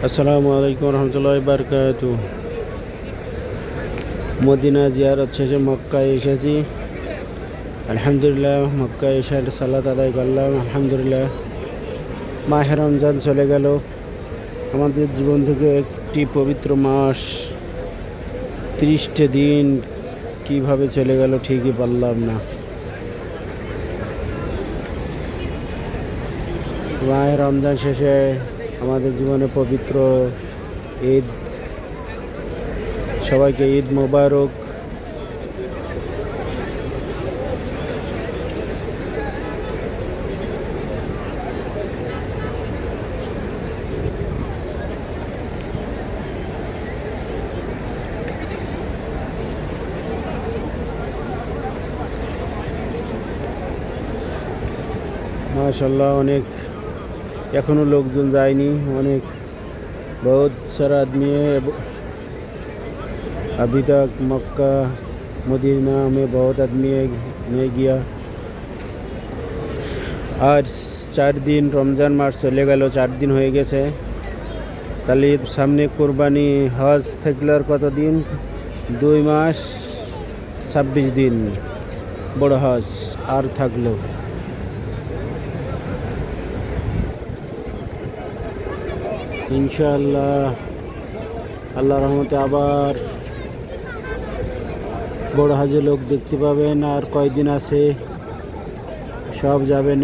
আসসালামু আলাইকুম রহমতুল্লাহ বারকাতু। মদিনা জিয়ারত শেষে মক্কায় এসেছি। আলহামদুলিল্লাহ, মক্কায় এসে সালাত আদায় করলাম। আলহামদুলিল্লাহ, মাহে রমজান চলে গেল। আমাদের জীবন থেকে একটি পবিত্র মাস, 30টে দিন কিভাবে চলে গেল ঠিকই পারলাম না। মাহে রমজান শেষে আমাদের জীবনে পবিত্র ঈদ। সবাইকে ঈদ মোবারক। माशाल्लाह, অনেক এখনো লোকজন যায়নি। অনেক बहुत सारा आदमी है। अभी तक मक्का मदीना में बहुत आदमी नहीं गया। आज 4 दिन रमजान मास चले गেল, 4 दिन হয়ে গেছে। তাহলে সামনে কোরবানি, হজ থাকলে আর কত দিন? 2 মাস 26 দিন বড় হজ আর থাকলো। ইনশাআল্লাহ আল্লাহর রহমতে আবার বড় হজে লোক দেখতে পাবেন। আর কয়দিন আছে, সব যাবেন।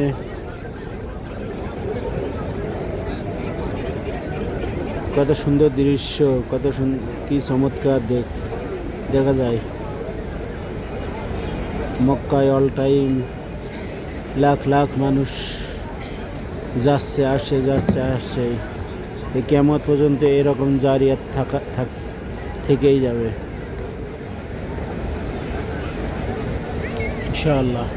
কত সুন্দর দৃশ্য, কত কি চমৎকার দেখা যায়। মক্কায় অল টাইম লাখ লাখ মানুষ যাচ্ছে আসছে। এই কিয়ামত পর্যন্ত এরকম জারিয়াত থেকেই যাবে ইনশাআল্লাহ।